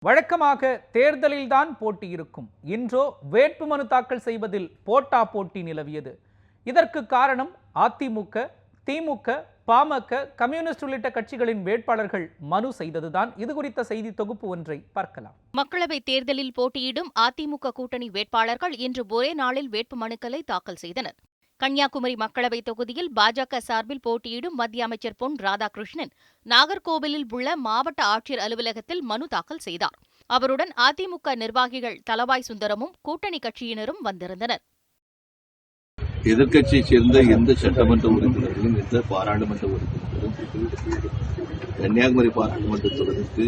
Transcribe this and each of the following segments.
வழக்கமாக தேர்தலில்தான் போட்டி இருக்கும். இன்றோ வேட்புமனு தாக்கல் செய்வதில் போட்டா போட்டி நிலவியது. இதற்கு காரணம் அதிமுக, திமுக, பாமக, கம்யூனிஸ்ட் உள்ளிட்ட கட்சிகளின் வேட்பாளர்கள் மனு செய்ததுதான். இது குறித்த செய்தி தொகுப்பு ஒன்றை பார்க்கலாம். மக்களவைத் தேர்தலில் போட்டியிடும் அதிமுக கூட்டணி வேட்பாளர்கள் இன்று ஒரே நாளில் வேட்புமனுக்களை தாக்கல் செய்தனர். கன்னியாகுமரி மக்களவைத் தொகுதியில் பாஜக சார்பில் போட்டியிடும் மத்திய அமைச்சர் பொன் ராதாகிருஷ்ணன் நாகர்கோவிலில் உள்ள மாவட்ட ஆட்சியர் அலுவலகத்தில் மனு தாக்கல் செய்தார். அவருடன் அதிமுக நிர்வாகிகள் தளவாய் சுந்தரமும் கூட்டணி கட்சியினரும் வந்திருந்தனர். எதிர்க்கட்சியைச் சேர்ந்த எந்த சட்டமன்ற உறுப்பினர்களும் எந்த பாராளுமன்ற உறுப்பினர்களும் கன்னியாகுமரி பாராளுமன்ற தொகுதிக்கு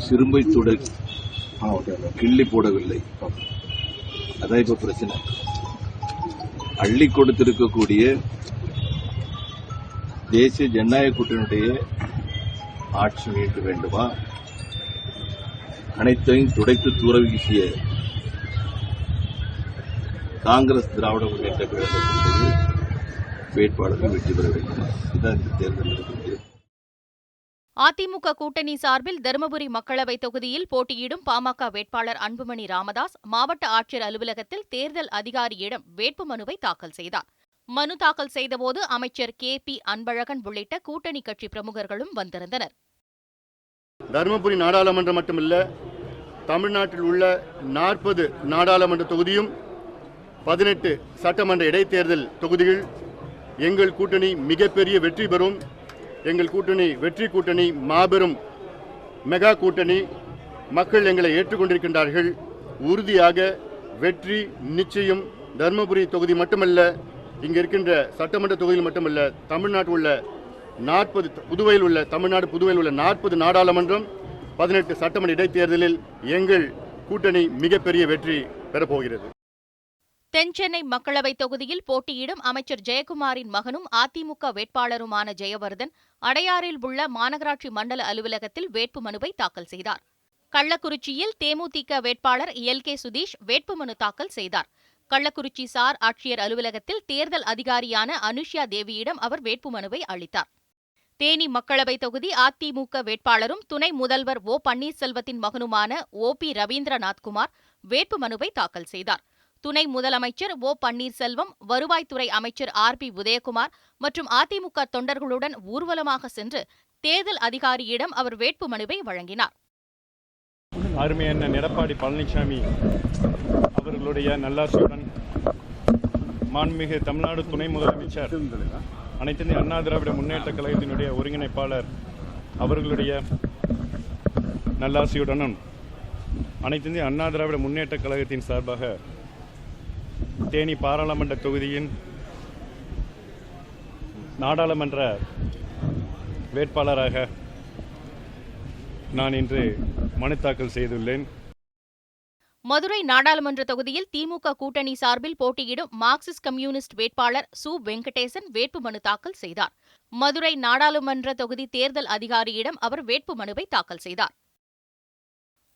சிறும்பை தொடர் கிள்ளி போடவில்லை. அதான் இப்ப பிரச்சனை. அள்ளி கொடுத்திருக்கக்கூடிய தேசிய ஜனநாயக கூட்டணியுடைய ஆட்சி மீட்க வேண்டுமா, அனைத்தையும் துடைத்து தூர வீசிய காங்கிரஸ் திராவிட முன்னேற்ற கழகத்தினுடைய வேட்பாளர்கள் வெற்றி பெற வேண்டுமா, இதுதான் இந்த தேர்தல் இருக்கிறது. அதிமுக கூட்டணி சார்பில் தருமபுரி மக்களவைத் தொகுதியில் போட்டியிடும் பாமக வேட்பாளர் அன்புமணி ராமதாஸ் மாவட்ட ஆட்சியர் அலுவலகத்தில் தேர்தல் அதிகாரியிடம் வேட்புமனுவை தாக்கல் செய்தார். மனு தாக்கல் செய்தபோது அமைச்சர் KP அன்பழகன் உள்ளிட்ட கூட்டணி கட்சி பிரமுகர்களும் வந்திருந்தனர். தருமபுரி நாடாளுமன்றம் மட்டுமல்ல, தமிழ்நாட்டில் உள்ள 40 நாடாளுமன்ற தொகுதியும் 18 சட்டமன்ற இடைத்தேர்தல் தொகுதிகள் எங்கள் கூட்டணி மிகப்பெரிய வெற்றி பெறும். எங்கள் கூட்டணி வெற்றி கூட்டணி, மாபெரும் மெகா கூட்டணி. மக்கள் எங்களை ஏற்றுக்கொண்டிருக்கின்றார்கள். உறுதியாக வெற்றி நிச்சயம். தருமபுரி தொகுதி மட்டுமல்ல, இங்கே இருக்கின்ற சட்டமன்ற தொகுதியில் மட்டுமல்ல, தமிழ்நாட்டில் உள்ள 40 புதுவையில் உள்ள 40 நாடாளுமன்றம், 18 சட்டமன்ற இடைத்தேர்தலில் எங்கள் கூட்டணி மிகப்பெரிய வெற்றி பெறப்போகிறது. தென்சென்னை மக்களவைத் தொகுதியில் போட்டியிடும் அமைச்சர் ஜெயக்குமாரின் மகனும் அதிமுக வேட்பாளருமான ஜெயவர்தன் அடையாறில் உள்ள மாநகராட்சி மண்டல அலுவலகத்தில் வேட்புமனுவை தாக்கல் செய்தார். கள்ளக்குறிச்சியில் தேமுதிக வேட்பாளர் LK சுதீஷ் வேட்புமனு தாக்கல் செய்தார். கள்ளக்குறிச்சி சார் ஆட்சியர் அலுவலகத்தில் தேர்தல் அதிகாரியான அனுஷ்யா தேவியிடம் அவர் வேட்புமனுவை அளித்தார். தேனி மக்களவைத் தொகுதி அதிமுக வேட்பாளரும் துணை முதல்வர் O பன்னீர்செல்வத்தின் மகனுமான OP ரவீந்திரநாத்குமார் வேட்புமனுவை தாக்கல் செய்தார். துணை முதலமைச்சர் O பன்னீர்செல்வம், வருவாய்த்துறை அமைச்சர் RP உதயகுமார் மற்றும் அதிமுக தொண்டர்களுடன் ஊர்வலமாக சென்று தேர்தல் அதிகாரியிடம் அவர் வேட்புமனுவை வழங்கினார். அருமையான எடப்பாடி பழனிசாமி அவர்களுடைய நல்லாசியுடன் மாண்புமிகு தமிழ்நாடு துணை முதலமைச்சர், அனைத்து இந்திய அண்ணா திராவிட முன்னேற்ற கழகத்தினுடைய ஒருங்கிணைப்பாளர் அவர்களுடைய நல்லாசியுடனும் அனைத்து இந்திய அண்ணா திராவிட முன்னேற்ற கழகத்தின் சார்பாக தேனி பாராளுமன்ற தொகுதியின் நாடாளுமன்ற வேட்பாளராக நான் இன்று மனு தாக்கல் செய்துள்ளேன். மதுரை நாடாளுமன்ற தொகுதியில் திமுக கூட்டணி சார்பில் போட்டியிடும் மார்க்சிஸ்ட் கம்யூனிஸ்ட் வேட்பாளர் சு வெங்கடேசன் வேட்புமனு தாக்கல் செய்தார். மதுரை நாடாளுமன்ற தொகுதி தேர்தல் அதிகாரியிடம் அவர் வேட்புமனுவை தாக்கல் செய்தார்.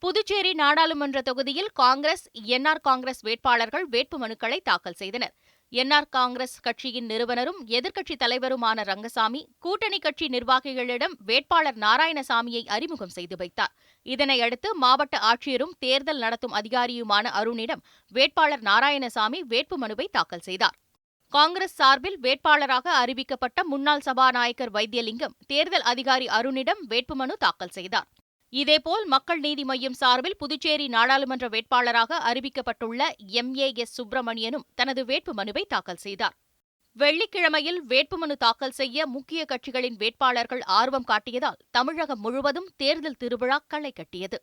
புதுச்சேரி நாடாளுமன்ற தொகுதியில் காங்கிரஸ், NR காங்கிரஸ் வேட்பாளர்கள் வேட்புமனுக்களை தாக்கல் செய்தனர். NR காங்கிரஸ் கட்சியின் நிறுவனரும் எதிர்க்கட்சித் தலைவருமான ரங்கசாமி கூட்டணி கட்சி நிர்வாகிகளிடம் வேட்பாளர் நாராயணசாமியை அறிமுகம் செய்து வைத்தார். இதனையடுத்து மாவட்ட ஆட்சியரும் தேர்தல் நடத்தும் அதிகாரியுமான அருணிடம் வேட்பாளர் நாராயணசாமி வேட்புமனுவை தாக்கல் செய்தார். காங்கிரஸ் சார்பில் வேட்பாளராக அறிவிக்கப்பட்ட முன்னாள் சபாநாயகர் வைத்தியலிங்கம் தேர்தல் அதிகாரி அருணிடம் வேட்புமனு தாக்கல் செய்தார். இதேபோல் மக்கள் நீதி மய்யம் சார்பில் புதுச்சேரி நாடாளுமன்ற வேட்பாளராக அறிவிக்கப்பட்டுள்ள MAS சுப்பிரமணியனும் தனது வேட்புமனுவை தாக்கல் செய்தார். வெள்ளிக்கிழமையில் வேட்புமனு தாக்கல் செய்ய முக்கிய கட்சிகளின் வேட்பாளர்கள் ஆர்வம் காட்டியதால் தமிழகம் முழுவதும் தேர்தல் திருவிழா களை கட்டியது.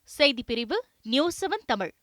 செய்திப்பிரிவு, News 7 தமிழ்.